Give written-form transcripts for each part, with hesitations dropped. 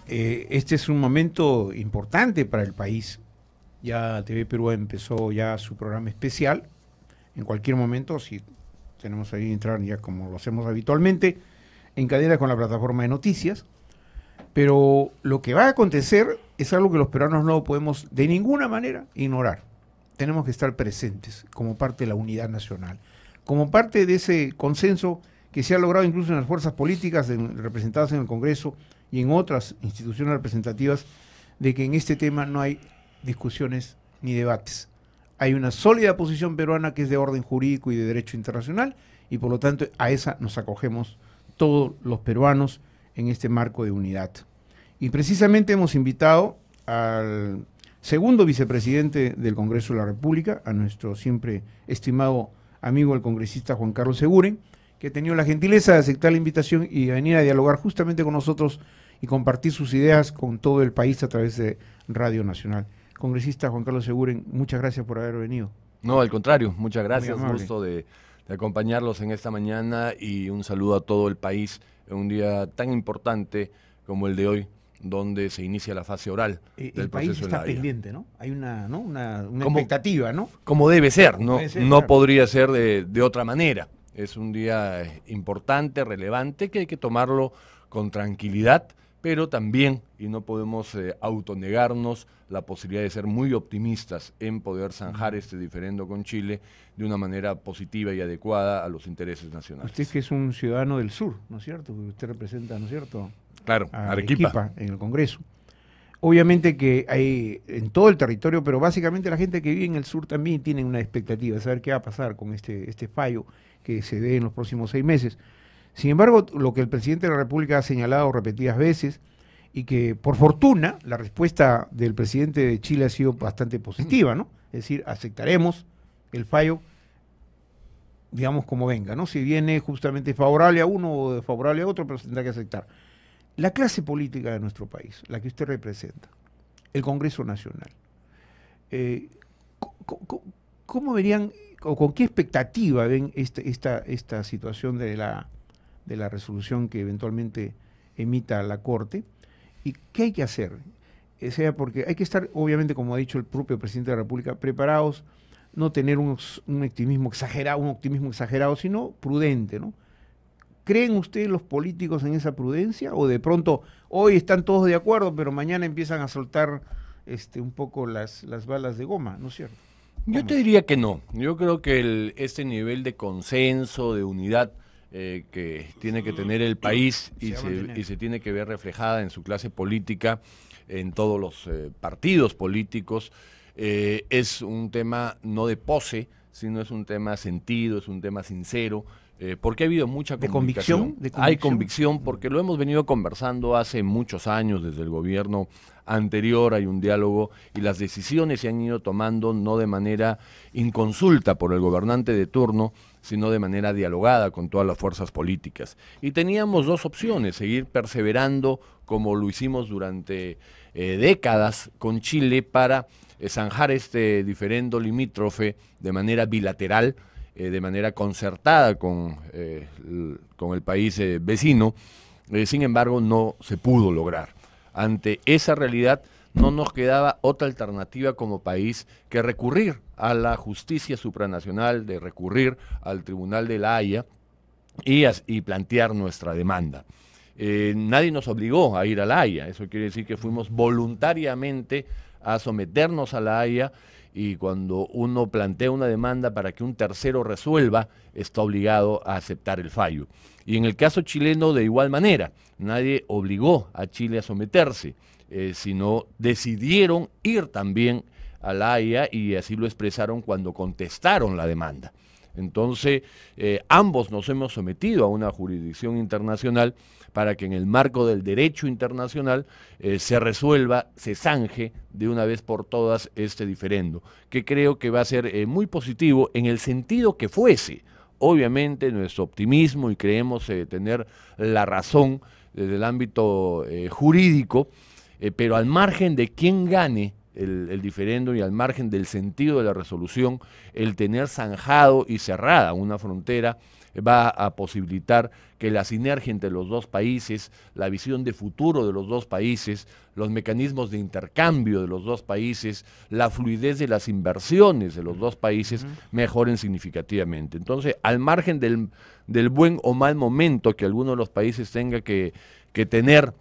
este es un momento importante para el país. Ya TV Perú empezó ya su programa especial. En cualquier momento, si tenemos ahí entrar ya como lo hacemos habitualmente, en cadena con la plataforma de noticias. Pero lo que va a acontecer es algo que los peruanos no podemos de ninguna manera ignorar. Tenemos que estar presentes como parte de la unidad nacional, como parte de ese consenso que se ha logrado incluso en las fuerzas políticas representadas en el Congreso y en otras instituciones representativas, de que en este tema no hay discusiones ni debates. Hay una sólida posición peruana que es de orden jurídico y de derecho internacional, y por lo tanto a esa nos acogemos todos los peruanos en este marco de unidad. Y precisamente hemos invitado al segundo vicepresidente del Congreso de la República, a nuestro siempre estimado amigo el congresista Juan Carlos Seguren, que ha tenido la gentileza de aceptar la invitación y de venir a dialogar justamente con nosotros y compartir sus ideas con todo el país a través de Radio Nacional. Congresista Juan Carlos Seguren, muchas gracias por haber venido. No, al contrario, muchas gracias, gusto de acompañarlos en esta mañana y un saludo a todo el país en un día tan importante como el de hoy, donde se inicia la fase oral del proceso país está pendiente, ¿no? Hay una expectativa, ¿no? Como debe ser, ¿no? Debe ser, no claro. podría ser de otra manera. Es un día importante, relevante, que hay que tomarlo con tranquilidad, pero también, y no podemos autonegarnos la posibilidad de ser muy optimistas en poder zanjar este diferendo con Chile de una manera positiva y adecuada a los intereses nacionales. Usted que es un ciudadano del sur, ¿no es cierto? Usted representa, ¿no es cierto? Claro, A Arequipa en el Congreso. Obviamente que hay en todo el territorio, pero básicamente la gente que vive en el sur también tiene una expectativa de saber qué va a pasar con este fallo que se dé en los próximos 6 meses. Sin embargo, lo que el presidente de la República ha señalado repetidas veces, y que por fortuna la respuesta del presidente de Chile ha sido bastante positiva, ¿no? Es decir, aceptaremos el fallo, digamos como venga, ¿no? Si viene justamente favorable a uno o favorable a otro, pero se tendrá que aceptar. La clase política de nuestro país, la que usted representa, el Congreso Nacional, ¿cómo verían o con qué expectativa ven esta situación de la resolución que eventualmente emita la Corte? ¿Y qué hay que hacer? O sea, porque hay que estar, obviamente, como ha dicho el propio presidente de la República, preparados, no tener un optimismo exagerado, sino prudente, ¿no? ¿Creen ustedes los políticos en esa prudencia? ¿O de pronto hoy están todos de acuerdo, pero mañana empiezan a soltar un poco las balas de goma, ¿no es cierto? Yo te diría que no. Yo creo que este nivel de consenso, de unidad que tiene que tener el país y se tiene que ver reflejada en su clase política, en todos los partidos políticos, es un tema no de pose, sino es un tema sentido, es un tema sincero, porque ha habido mucha comunicación. ¿De convicción? Hay convicción porque lo hemos venido conversando hace muchos años, desde el gobierno anterior hay un diálogo y las decisiones se han ido tomando no de manera inconsulta por el gobernante de turno, sino de manera dialogada con todas las fuerzas políticas. Y teníamos dos opciones: seguir perseverando como lo hicimos durante décadas con Chile para zanjar este diferendo limítrofe de manera bilateral, de manera concertada con el país vecino. Sin embargo, no se pudo lograr. Ante esa realidad no nos quedaba otra alternativa como país que recurrir a la justicia supranacional, de recurrir al Tribunal de La Haya y plantear nuestra demanda. Nadie nos obligó a ir a La Haya, eso quiere decir que fuimos voluntariamente a someternos a La Haya, y cuando uno plantea una demanda para que un tercero resuelva, está obligado a aceptar el fallo. Y en el caso chileno de igual manera, nadie obligó a Chile a someterse, sino decidieron ir también a La Haya y así lo expresaron cuando contestaron la demanda. Entonces, ambos nos hemos sometido a una jurisdicción internacional para que en el marco del derecho internacional se resuelva, se zanje de una vez por todas este diferendo, que creo que va a ser muy positivo en el sentido que fuese. Obviamente nuestro optimismo, y creemos tener la razón desde el ámbito jurídico, pero al margen de quién gane el diferendo y al margen del sentido de la resolución, el tener zanjado y cerrada una frontera va a posibilitar que la sinergia entre los dos países, la visión de futuro de los dos países, los mecanismos de intercambio de los dos países, la fluidez de las inversiones de los dos países mejoren significativamente. Entonces, al margen del buen o mal momento que alguno de los países tenga que tener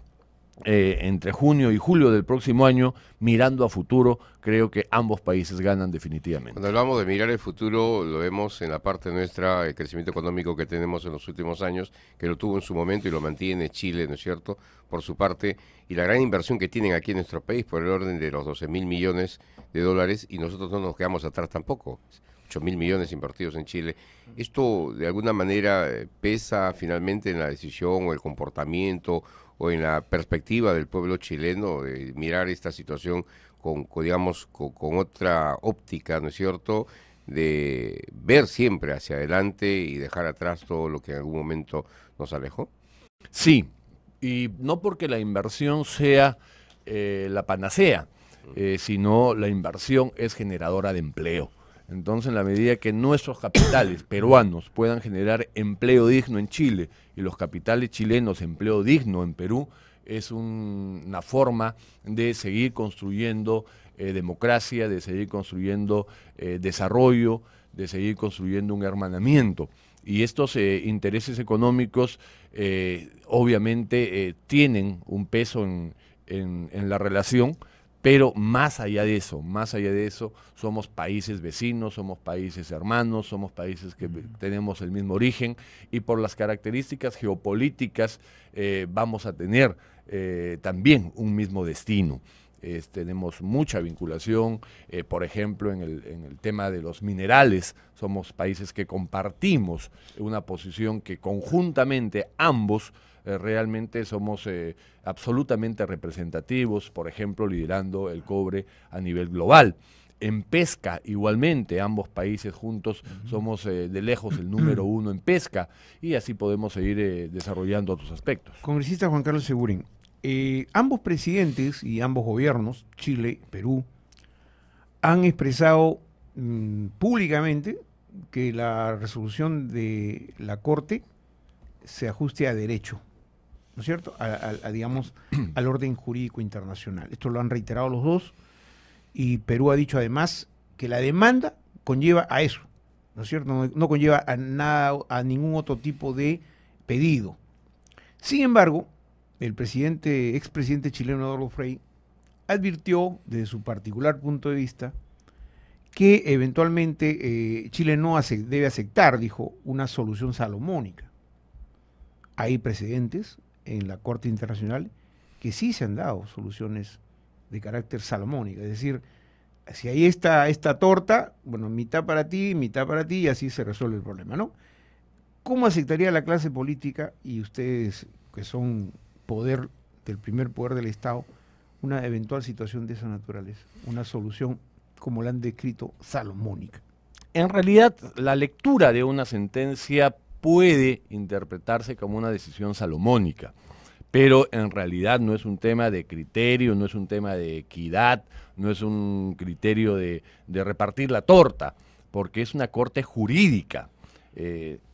entre junio y julio del próximo año, mirando a futuro, creo que ambos países ganan definitivamente. Cuando hablamos de mirar el futuro, lo vemos en la parte nuestra, el crecimiento económico que tenemos en los últimos años, que lo tuvo en su momento y lo mantiene Chile, ¿no es cierto?, por su parte, y la gran inversión que tienen aquí en nuestro país, por el orden de los 12.000 millones de dólares, y nosotros no nos quedamos atrás tampoco. 8.000 millones invertidos en Chile. ¿Esto de alguna manera pesa finalmente en la decisión o el comportamiento o en la perspectiva del pueblo chileno de mirar esta situación con otra óptica, ¿no es cierto?, de ver siempre hacia adelante y dejar atrás todo lo que en algún momento nos alejó? Sí, y no porque la inversión sea la panacea, sino la inversión es generadora de empleo. Entonces, en la medida que nuestros capitales peruanos puedan generar empleo digno en Chile y los capitales chilenos empleo digno en Perú, es una forma de seguir construyendo democracia, de seguir construyendo desarrollo, de seguir construyendo un hermanamiento. Y estos intereses económicos obviamente tienen un peso en la relación. Pero más allá de eso, somos países vecinos, somos países hermanos, somos países que tenemos el mismo origen y por las características geopolíticas vamos a tener también un mismo destino. Tenemos mucha vinculación, por ejemplo, en el tema de los minerales, somos países que compartimos una posición que conjuntamente ambos realmente somos absolutamente representativos, por ejemplo, liderando el cobre a nivel global. En pesca, igualmente, ambos países juntos somos de lejos el número uno en pesca y así podemos seguir desarrollando otros aspectos. Congresista Juan Carlos Segurín, ambos presidentes y ambos gobiernos, Chile, Perú, han expresado públicamente que la resolución de la Corte se ajuste a derecho, ¿no es cierto?, digamos, al orden jurídico internacional. Esto lo han reiterado los dos y Perú ha dicho además que la demanda conlleva a eso, ¿no es cierto?, no conlleva a nada, a ningún otro tipo de pedido. Sin embargo, el expresidente chileno Eduardo Frei advirtió desde su particular punto de vista que eventualmente Chile no debe aceptar, dijo, una solución salomónica. Hay precedentes en la Corte Internacional que sí se han dado soluciones de carácter salomónico, es decir, si ahí está esta torta, bueno, mitad para ti y así se resuelve el problema, ¿no? ¿Cómo aceptaría la clase política y ustedes que son poder del primer poder del Estado una eventual situación de esa naturaleza, una solución como la han descrito salomónica? En realidad, la lectura de una sentencia puede interpretarse como una decisión salomónica, pero en realidad no es un tema de criterio, no es un tema de equidad, no es un criterio de repartir la torta, porque es una corte jurídica.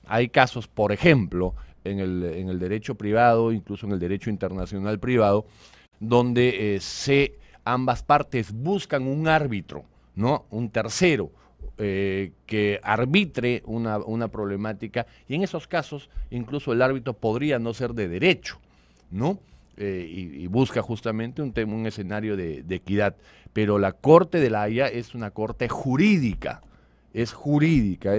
Hay casos, por ejemplo, en el derecho privado, incluso en el derecho internacional privado, donde ambas partes buscan un árbitro, ¿no?, un tercero, que arbitre una problemática, y en esos casos incluso el árbitro podría no ser de derecho, ¿no? Y busca justamente un escenario de equidad. Pero la Corte de la Haya es una corte jurídica, es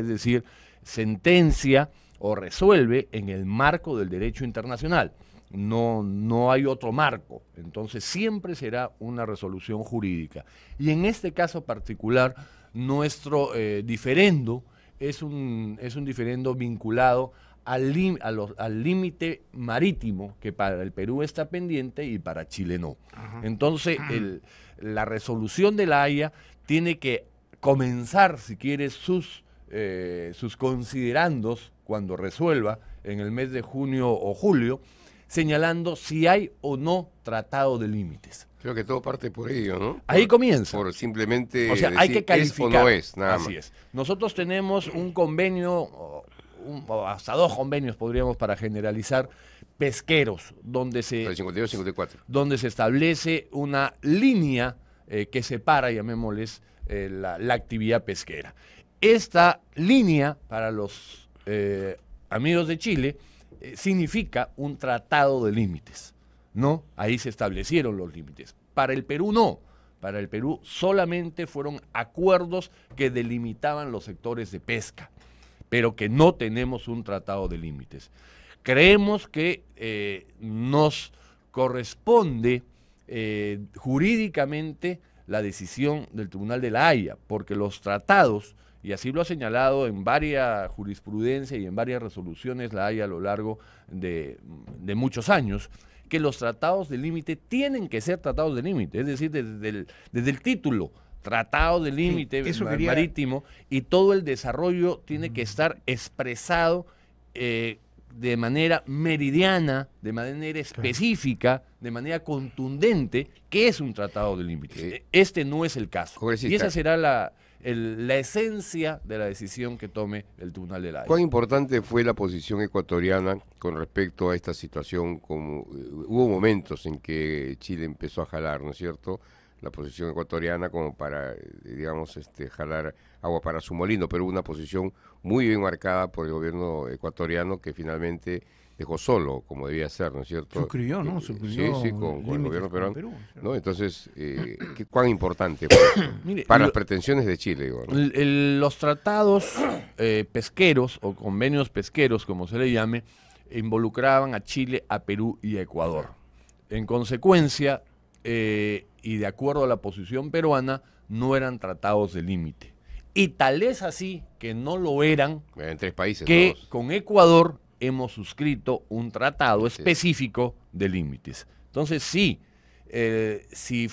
decir, sentencia o resuelve en el marco del derecho internacional. No hay otro marco, entonces siempre será una resolución jurídica. Y en este caso particular, nuestro diferendo es un diferendo vinculado al límite marítimo que para el Perú está pendiente y para Chile no. Entonces, la resolución de la Haya tiene que comenzar, si quiere, sus considerandos cuando resuelva en el mes de junio o julio, señalando si hay o no tratado de límites. Creo que todo parte por ello, ¿no? Ahí comienza. Por simplemente O sea, hay que calificar. Es o no es, nada Así más. es. Nosotros tenemos un convenio, o hasta 2 convenios podríamos para generalizar, pesqueros, donde El 52, 54. donde se establece una línea que separa, llamémosles, la actividad pesquera. Esta línea, para los amigos de Chile, significa un tratado de límites, ¿no? Ahí se establecieron los límites. Para el Perú no. Para el Perú solamente fueron acuerdos que delimitaban los sectores de pesca, pero que no tenemos un tratado de límites. Creemos que nos corresponde jurídicamente la decisión del Tribunal de la Haya, porque los tratados, y así lo ha señalado en varias jurisprudencias y en varias resoluciones la Haya a lo largo de muchos años, que los tratados de límite tienen que ser tratados de límite, es decir, desde el título, tratado de límite marítimo, y todo el desarrollo tiene que estar expresado de manera meridiana, de manera específica, de manera contundente, que es un tratado de límite. Este no es el caso. Y esa será la esencia de la decisión que tome el Tribunal de la Haya. ¿Cuán importante fue la posición ecuatoriana con respecto a esta situación? Hubo momentos en que Chile empezó a jalar, ¿no es cierto?, la posición ecuatoriana como para, digamos, jalar agua para su molino, pero una posición muy bien marcada por el gobierno ecuatoriano que finalmente dejó solo, como debía ser, ¿no es cierto? Suscribió, ¿no? Suscribió sí, con el gobierno peruano. Perú, ¿no? Entonces, ¿cuán importante fue Mire, para las pretensiones de Chile? Digo, ¿no? Los tratados pesqueros o convenios pesqueros, como se le llame, involucraban a Chile, a Perú y a Ecuador. En consecuencia, y de acuerdo a la posición peruana, no eran tratados de límite. Y tal es así que no lo eran, En 3 países. que todos. con Ecuador hemos suscrito un tratado específico de límites. Entonces sí, si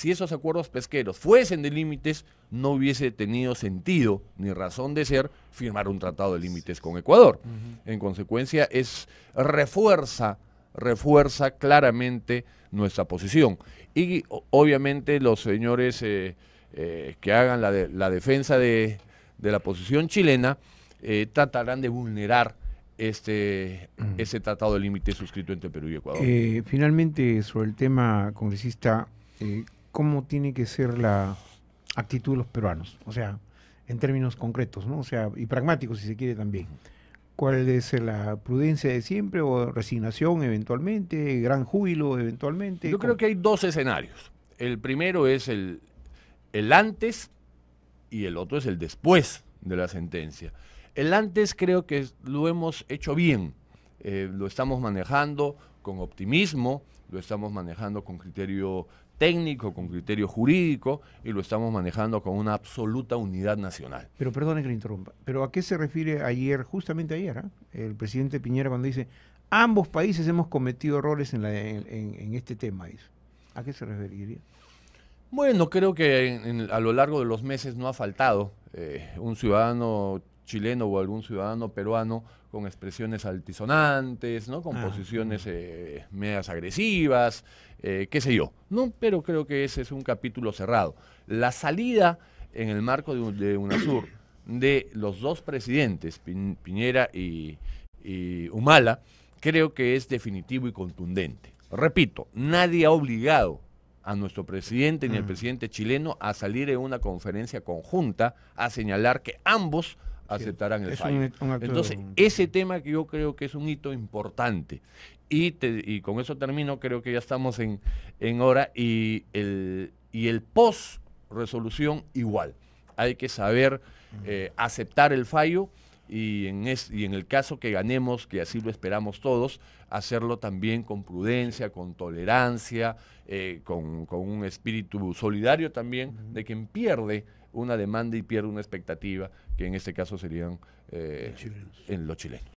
esos acuerdos pesqueros fuesen de límites, no hubiese tenido sentido ni razón de ser firmar un tratado de límites con Ecuador. En consecuencia, refuerza claramente nuestra posición. Y obviamente los señores que hagan la defensa de la posición chilena tratarán de vulnerar ese tratado de límite suscrito entre Perú y Ecuador. Finalmente, sobre el tema, congresista, ¿cómo tiene que ser la actitud de los peruanos? O sea, en términos concretos, ¿no? O sea, y pragmáticos, si se quiere también. ¿Cuál debe ser la prudencia de siempre o resignación eventualmente, gran júbilo eventualmente? Yo creo que hay 2 escenarios. El primero es el antes y el otro es el después de la sentencia. El antes creo que lo hemos hecho bien, lo estamos manejando con optimismo, lo estamos manejando con criterio técnico, con criterio jurídico, y lo estamos manejando con una absoluta unidad nacional. Pero perdone que le interrumpa, ¿pero a qué se refiere justamente ayer, el presidente Piñera cuando dice, ambos países hemos cometido errores en este tema? Dice. ¿A qué se referiría? Bueno, creo que a lo largo de los meses no ha faltado un ciudadano chileno o algún ciudadano peruano con expresiones altisonantes, ¿no? Con posiciones medias agresivas, qué sé yo, ¿no? Pero creo que ese es un capítulo cerrado. La salida en el marco de UNASUR de los 2 presidentes, Piñera y Humala, creo que es definitivo y contundente. Repito, nadie ha obligado a nuestro presidente ni al presidente chileno a salir en una conferencia conjunta a señalar que ambos aceptarán el fallo. Entonces, ese tema que yo creo que es un hito importante. Y con eso termino, creo que ya estamos en hora, y el post-resolución igual. Hay que saber aceptar el fallo y en el caso que ganemos, que así lo esperamos todos, hacerlo también con prudencia, con tolerancia, con un espíritu solidario también de quien pierde una demanda y pierde una expectativa, que en este caso serían los chilenos.